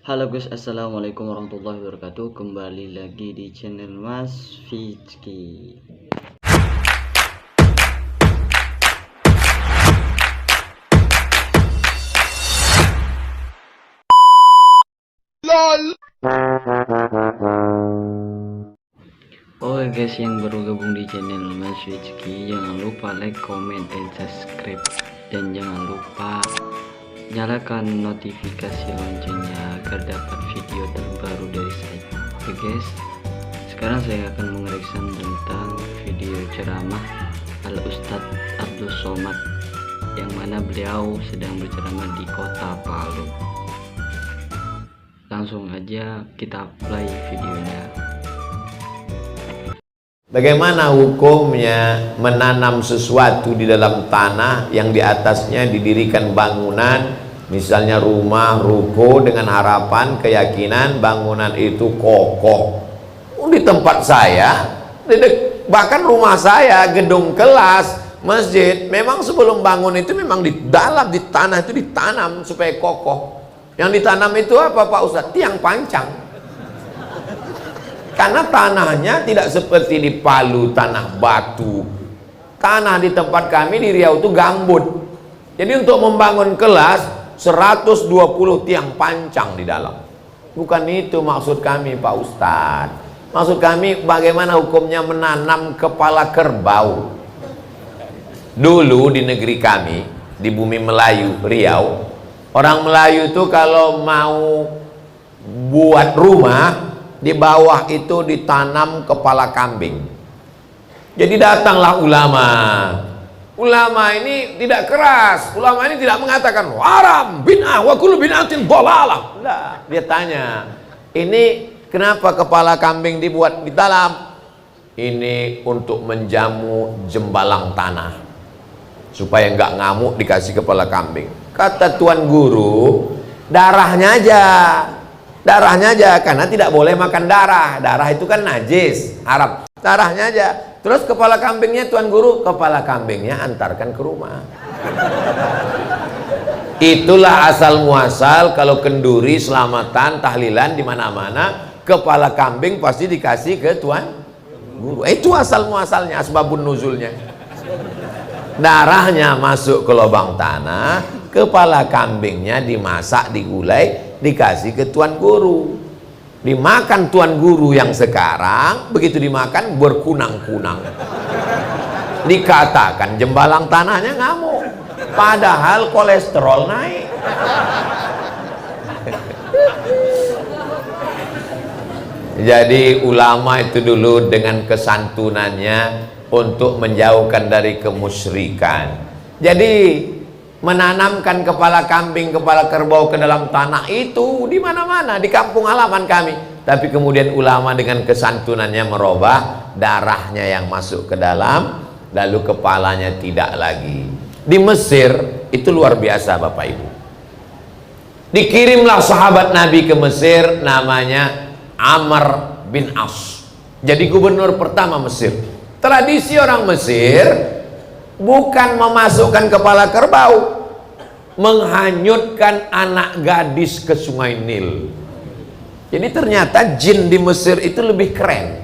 Halo guys, assalamualaikum warahmatullahi wabarakatuh. Kembali lagi di channel Mas Fitski. LOL. Oke guys, yang baru gabung di channel Mas Fitski, jangan lupa like, comment, dan subscribe, dan jangan lupa nyalakan notifikasi loncengnya agar dapat video terbaru dari saya. Oke guys, sekarang saya akan mengereaction tentang video ceramah Al Ustadz Abdul Somad, yang mana beliau sedang berceramah di kota Palu. Langsung aja kita play videonya. Bagaimana hukumnya menanam sesuatu di dalam tanah yang di atasnya didirikan bangunan, misalnya rumah, ruko, dengan harapan, keyakinan bangunan itu kokoh. Di tempat saya, bahkan rumah saya, gedung kelas, masjid, memang sebelum bangun itu memang di dalam, di tanah itu ditanam supaya kokoh. Yang ditanam itu apa Pak Ustadz? Tiang pancang. Karena tanahnya tidak seperti di Palu, tanah batu. Tanah di tempat kami di Riau itu gambut. Jadi untuk membangun kelas 120 tiang pancang di dalam. Bukan itu maksud kami Pak Ustadz. Maksud kami bagaimana hukumnya menanam kepala kerbau. Dulu di negeri kami, di bumi Melayu, Riau, orang Melayu itu kalau mau buat rumah, di bawah itu ditanam kepala kambing. Jadi datanglah ulama. Ulama ini tidak keras. Ulama ini tidak mengatakan haram, bid'ah, wa kullu bid'atin dhalalah. Nah, dia tanya, ini kenapa kepala kambing dibuat di dalam? Ini untuk menjamu jembalang tanah, supaya nggak ngamuk dikasih kepala kambing. Kata tuan guru, darahnya aja, karena tidak boleh makan darah. Darah itu kan najis, haram. Darahnya aja. Terus kepala kambingnya tuan guru, kepala kambingnya antarkan ke rumah. Itulah asal muasal kalau kenduri, selamatan, tahlilan di mana-mana, kepala kambing pasti dikasih ke tuan guru. Itu asal muasalnya, asbabun nuzulnya. Darahnya masuk ke lubang tanah, kepala kambingnya dimasak, digulai, dikasih ke tuan guru. Dimakan tuan guru yang sekarang, begitu dimakan berkunang-kunang. Dikatakan jembalang tanahnya ngamuk, padahal kolesterol naik. Jadi ulama itu dulu dengan kesantunannya untuk menjauhkan dari kemusyrikan. Jadi menanamkan kepala kambing, kepala kerbau ke dalam tanah itu di mana-mana di kampung halaman kami. Tapi kemudian ulama dengan kesantunannya merubah, darahnya yang masuk ke dalam, lalu kepalanya tidak lagi. Di Mesir itu luar biasa Bapak Ibu. Dikirimlah sahabat Nabi ke Mesir, namanya Amr bin As. Jadi gubernur pertama Mesir. Tradisi orang Mesir bukan memasukkan kepala kerbau, menghanyutkan anak gadis ke sungai Nil. Jadi ternyata jin di Mesir itu lebih keren.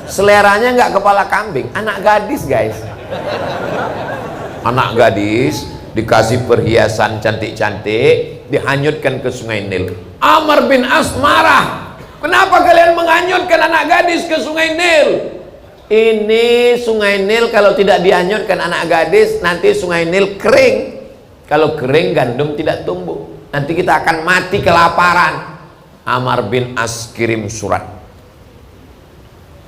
Seleranya nggak kepala kambing, anak gadis guys. Anak gadis dikasih perhiasan cantik-cantik, dihanyutkan ke sungai Nil. Amr bin As marah. Kenapa kalian menghanyutkan anak gadis ke sungai Nil? Ini sungai Nil kalau tidak dihanyutkan anak gadis, nanti sungai Nil kering. Kalau kering gandum tidak tumbuh, nanti kita akan mati kelaparan. Amr bin As kirim surat,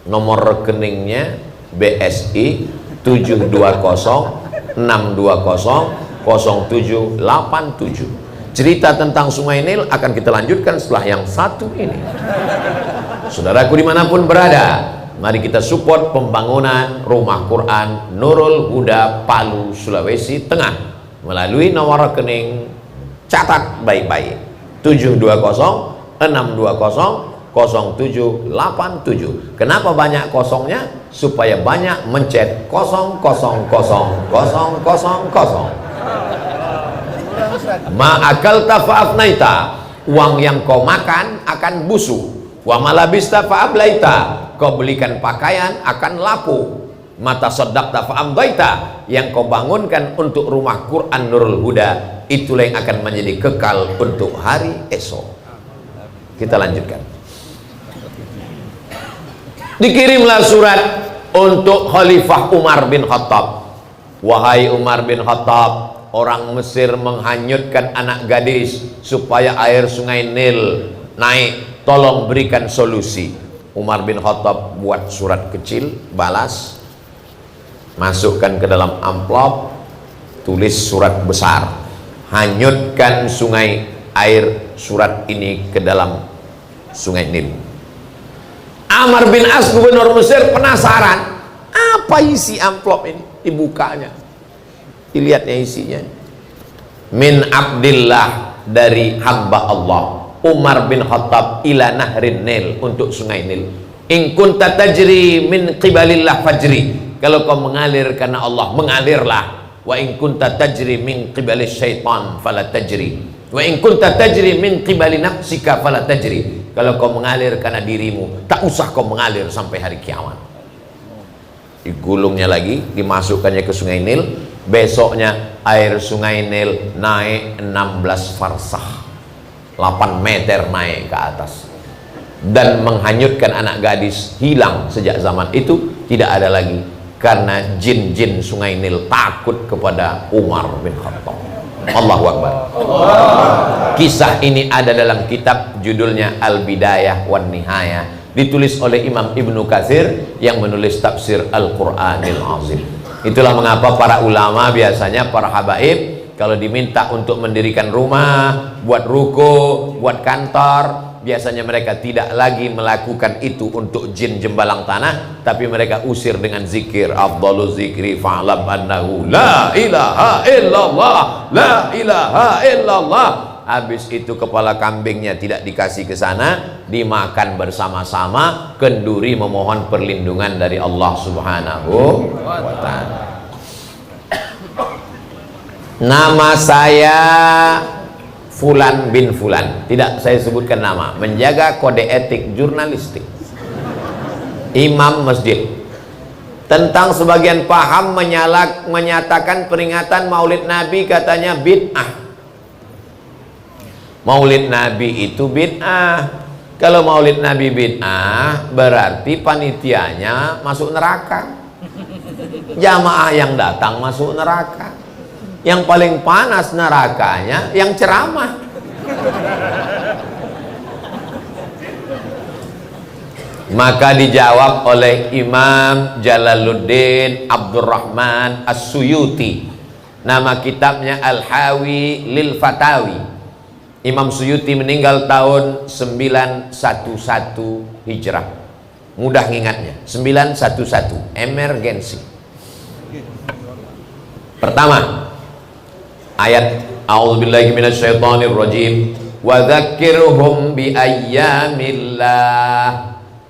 nomor rekeningnya BSI 720-620-0787. Cerita tentang sungai Nil akan kita lanjutkan setelah yang satu ini. Saudaraku dimanapun berada, mari kita support pembangunan Rumah Quran Nurul Huda Palu, Sulawesi Tengah melalui nomor rekening, catat baik-baik, 720-620-0787. Kenapa banyak kosongnya? Supaya banyak mencet 0000000. Ma akalta fa'afnaita, uang yang kau makan akan busuk. Wa malabista fa'ablaita, kau belikan pakaian akan lapu. Mata saddaqta fa'amdaita, yang kau bangunkan untuk rumah Quran Nurul Huda, itulah yang akan menjadi kekal untuk hari esok. Kita lanjutkan. Dikirimlah surat untuk Khalifah Umar bin Khattab. Wahai Umar bin Khattab, orang Mesir menghanyutkan anak gadis supaya air sungai Nil naik, tolong berikan solusi. Umar bin Khattab buat surat kecil, balas, masukkan ke dalam amplop, tulis surat besar, hanyutkan sungai, air surat ini ke dalam sungai Nil. Amr bin As, gubernur Mesir, penasaran apa isi amplop ini. Dibukanya, dilihatnya isinya, min Abdillah, dari hamba Allah Umar bin Khattab, ila nahrin Nil, untuk sungai Nil. In kunta tajri min qibalillah fajri, kalau kau mengalir karena Allah, mengalirlah. Wa in kunta tajri min qibalis syaitan fala tajri, wa in kunta tajri min qibali nafsika fala tajri, kalau kau mengalir karena dirimu, tak usah kau mengalir sampai hari kiamat. Digulungnya lagi, dimasukkannya ke sungai Nil. Besoknya air sungai Nil naik 16 farsah, 8 meter naik ke atas, dan menghanyutkan anak gadis. Hilang sejak zaman itu, tidak ada lagi, karena jin-jin sungai Nil takut kepada Umar bin Khattab. Allahu Akbar. Kisah ini ada dalam kitab judulnya Al-Bidayah wan Nihayah, ditulis oleh Imam Ibnu Katsir yang menulis tafsir Al-Qur'anil Azim. Itulah mengapa para ulama biasanya, para habaib, kalau diminta untuk mendirikan rumah, buat ruko, buat kantor, biasanya mereka tidak lagi melakukan itu untuk jin jembalang tanah, tapi mereka usir dengan zikir. Afdhalu zikri fa'lam annahu la ilaha illallah, la ilaha illallah. Habis itu kepala kambingnya tidak dikasih ke sana, dimakan bersama-sama, kenduri memohon perlindungan dari Allah Subhanahu wa ta'ala. Nama saya Fulan bin Fulan, tidak saya sebutkan nama, menjaga kode etik jurnalistik, imam masjid. Tentang sebagian paham menyatakan peringatan Maulid Nabi katanya bid'ah. Maulid Nabi itu bid'ah. Kalau Maulid Nabi bid'ah, berarti panitianya masuk neraka, jamaah yang datang masuk neraka. Yang paling panas nerakanya yang ceramah. Maka dijawab oleh Imam Jalaluddin Abdurrahman As-Suyuti, nama kitabnya Al-Hawi lil Fatawi. Imam Suyuti meninggal tahun 911 Hijrah. Mudah ngingatnya, 911, emergensi. Pertama, ayat a'udzubillahi minasyaitonirrajim, wa dzakkirhum bi ayyamillah.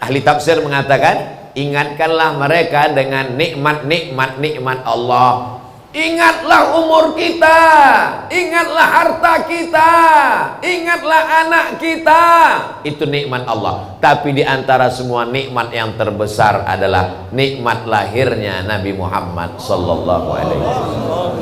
Ahli tafsir mengatakan, ingatkanlah mereka dengan nikmat Allah. Ingatlah umur kita, ingatlah harta kita, ingatlah anak kita. Itu nikmat Allah. Tapi di antara semua nikmat yang terbesar adalah nikmat lahirnya Nabi Muhammad sallallahu alaihi wasallam.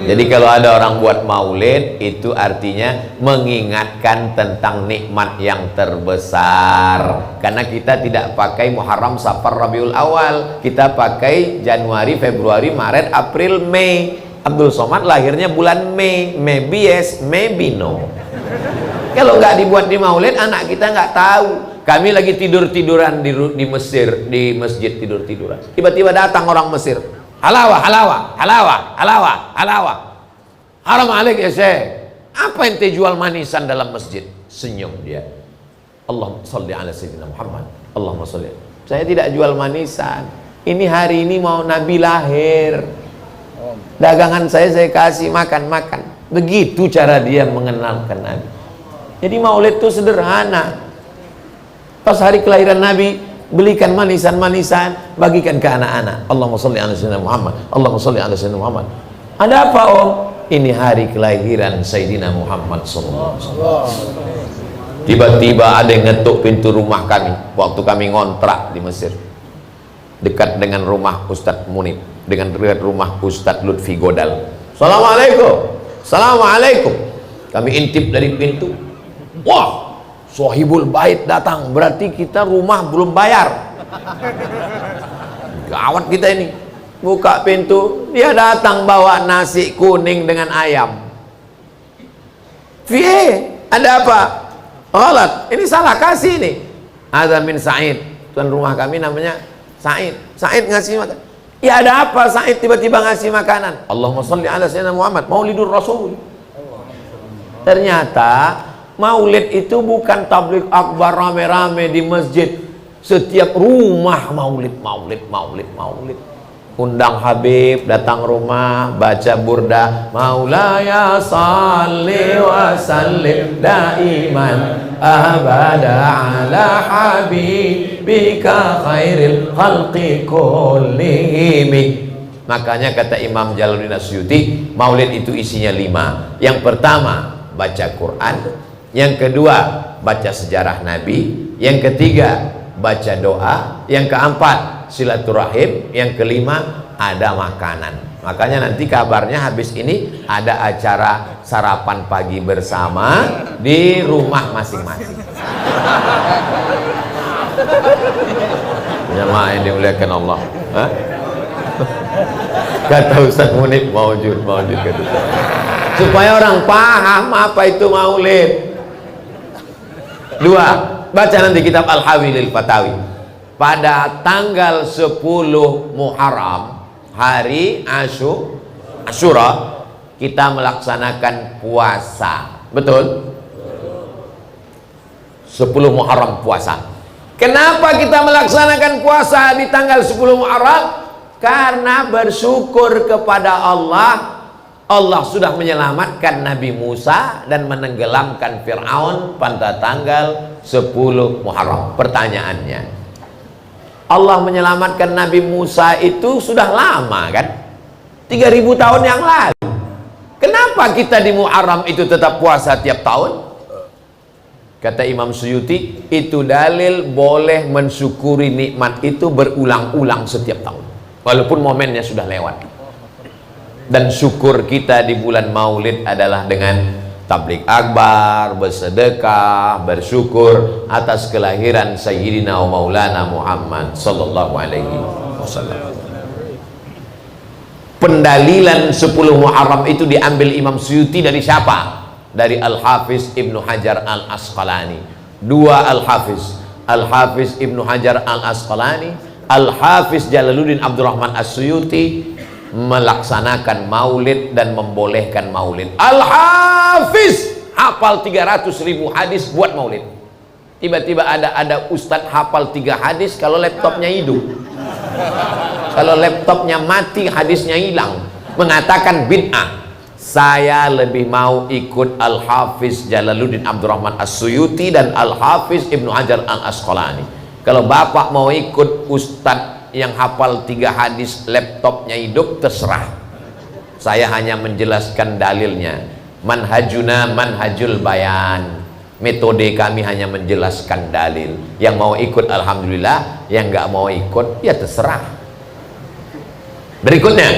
Jadi kalau ada orang buat maulid, itu artinya mengingatkan tentang nikmat yang terbesar. Karena kita tidak pakai Muharram, Safar, Rabiul Awal, kita pakai Januari, Februari, Maret, April, Mei. Abdul Somad lahirnya bulan Mei. Maybe yes, maybe no. Kalau nggak dibuat di maulid, anak kita nggak tahu. Kami lagi tidur-tiduran di Mesir, di masjid tidur-tiduran. Tiba-tiba datang orang Mesir. Halawa, halawa, halawa, halawa, halawa. Haram alaik ya Syekh. Apa ente jual manisan dalam masjid? Senyum dia. Allahumma sholli ala sayyidina Muhammad. Allahumma sholli. Saya tidak jual manisan. Ini hari ini mau Nabi lahir. Dagangan saya kasih makan-makan. Begitu cara dia mengenalkan Nabi. Jadi maulid itu sederhana. Pas hari kelahiran Nabi, belikan manisan-manisan, bagikan ke anak-anak. Allahumma sholli ala sayyidina Muhammad. Allahumma sholli ala sayyidina Muhammad. Ada apa Om? Ini hari kelahiran Sayyidina Muhammad sallallahu alaihi wasallam. Tiba-tiba ada yang ngetuk pintu rumah kami waktu kami ngontrak di Mesir, dekat dengan rumah Ustadz Munib, dengan dekat rumah Ustadz Lutfi Godal. Assalamualaikum. Assalamualaikum. Kami intip dari pintu. Wah, Sohibul Bait datang, berarti kita rumah belum bayar. Gawat kita ini. Buka pintu, dia datang bawa nasi kuning dengan ayam. Ada apa? Ghalat, ini salah kasih nih. Ada min Said, tuan rumah kami namanya Said. Said ngasih makan. Ya ada apa Said tiba-tiba ngasih makanan? Allahumma sholli ala sayyidina Muhammad, Maulidur Rasul. Ternyata maulid itu bukan tabligh akbar rame-rame di masjid. Setiap rumah maulid. Undang Habib datang rumah, baca burda, Maulaya salli wa sallim daiman abada ala habibika khairil khalqi kullihim. Makanya kata Imam Jalaluddin Asyuti, maulid itu isinya 5. Yang pertama baca Quran, yang kedua baca sejarah Nabi, yang ketiga baca doa, yang keempat silaturahim, yang kelima ada makanan. Makanya nanti kabarnya habis ini ada acara sarapan pagi bersama di rumah masing-masing. Jemaah yang dimuliakan Allah. Hah? Kata Ustaz Munib, maujud kata. Supaya orang paham apa itu maulid. 2, baca nanti kitab Al-Hawilil Fatawi. Pada tanggal 10 Muharram, hari Asyura, kita melaksanakan puasa. Betul? 10 Muharram puasa. Kenapa kita melaksanakan puasa di tanggal 10 Muharram? Karena bersyukur kepada Allah. Allah sudah menyelamatkan Nabi Musa dan menenggelamkan Fir'aun pada tanggal 10 Muharram. Pertanyaannya, Allah menyelamatkan Nabi Musa itu sudah lama kan? 3000 tahun yang lalu. Kenapa kita di Muharram itu tetap puasa tiap tahun? Kata Imam Suyuti, itu dalil boleh mensyukuri nikmat itu berulang-ulang setiap tahun, walaupun momennya sudah lewat. Dan syukur kita di bulan Maulid adalah dengan tabligh akbar, bersedekah, bersyukur atas kelahiran Sayyidina wa Maulana Muhammad sallallahu alaihi wasallam. Pendalilan 10 Muharram itu diambil Imam Suyuti dari siapa? Dari Al-Hafiz Ibnu Hajar Al-Asqalani. 2 Al-Hafiz, Al-Hafiz Ibnu Hajar Al-Asqalani, Al-Hafiz Jalaluddin Abdurrahman As-Suyuti melaksanakan maulid dan membolehkan maulid. Al-Hafiz hafal 300.000 hadis buat maulid. Tiba-tiba ada ustadz hafal 3 hadis kalau laptopnya hidup. Kalau laptopnya mati hadisnya hilang, mengatakan bid'ah. Saya lebih mau ikut Al-Hafiz Jalaluddin Abdurrahman As-Suyuti dan Al-Hafiz Ibnu Hajar Al-Asqalani. Kalau bapak mau ikut ustadz yang hafal 3 hadis laptopnya hidup, terserah. Saya hanya menjelaskan dalilnya. Manhajuna manhajul bayan. Metode kami hanya menjelaskan dalil. Yang mau ikut alhamdulillah, yang nggak mau ikut ya terserah. Berikutnya,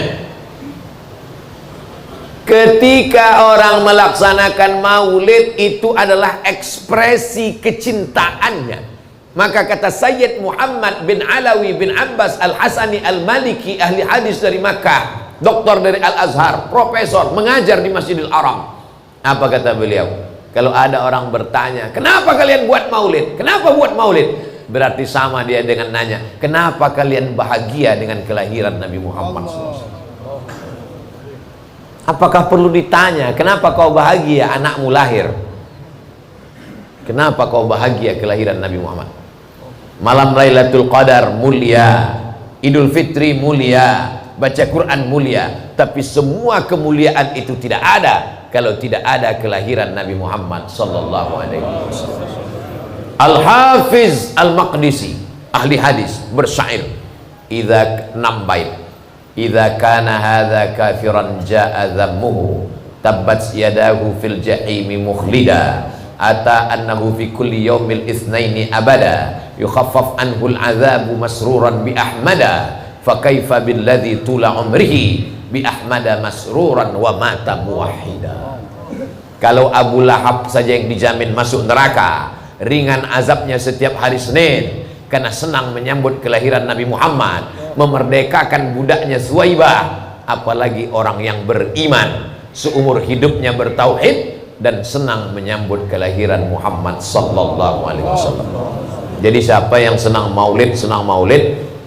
ketika orang melaksanakan maulid itu adalah ekspresi kecintaannya. Maka kata Sayyid Muhammad bin Alawi bin Abbas Al-Hasani Al-Maliki, ahli hadis dari Makkah, doktor dari Al-Azhar, profesor, mengajar di Masjidil Haram. Apa kata beliau? Kalau ada orang bertanya, kenapa kalian buat maulid? Kenapa buat maulid? Berarti sama dia dengan nanya, kenapa kalian bahagia dengan kelahiran Nabi Muhammad SAW? Apakah perlu ditanya, kenapa kau bahagia anakmu lahir? Kenapa kau bahagia kelahiran Nabi Muhammad? Malam Lailatul Qadar mulia, Idul Fitri mulia, baca Quran mulia, tapi semua kemuliaan itu tidak ada kalau tidak ada kelahiran Nabi Muhammad sallallahu alaihi wasallam. Al-Hafiz Al-Maqdisi, ahli hadis, bersyair, idza 6 bait, idza kana hadza kafiran jaa dhammuhu tabbat yadahu fil jahimi mukhlida ata annahu fi kulli yaumil itsnaini abada yukhaffaf anhu al-'adzabu masruran bi ahmada fa kaifa billadzi tula umrihi bi ahmada masruran wa mata muwahhida. Kalau Abu Lahab saja yang dijamin masuk neraka, ringan azabnya setiap hari Senin karena senang menyambut kelahiran Nabi Muhammad, memerdekakan budaknya Suwaibah, apalagi orang yang beriman seumur hidupnya bertauhid dan senang menyambut kelahiran Muhammad sallallahu alaihi wasallam. Jadi siapa yang senang maulid,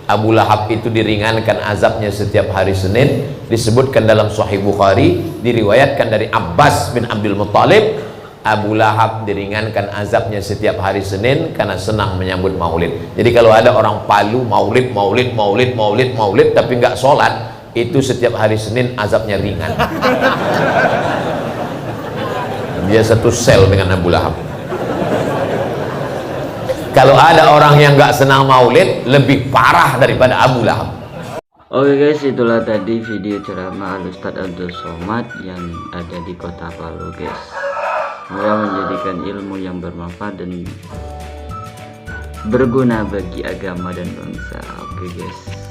Abu Lahab itu diringankan azabnya setiap hari Senin. Disebutkan dalam Sahih Bukhari, diriwayatkan dari Abbas bin Abdul Muttalib, Abu Lahab diringankan azabnya setiap hari Senin karena senang menyambut maulid. Jadi kalau ada orang Palu maulid tapi nggak sholat, itu setiap hari Senin azabnya ringan. Dia satu sel dengan Abu Lahab. Kalau ada orang yang nggak senang maulid, lebih parah daripada Abu Lahab. Oke guys, itulah tadi video ceramah Al-Ustadz Abdul Somad yang ada di kota Palu guys. Semoga menjadikan ilmu yang bermanfaat dan berguna bagi agama dan bangsa. Oke guys.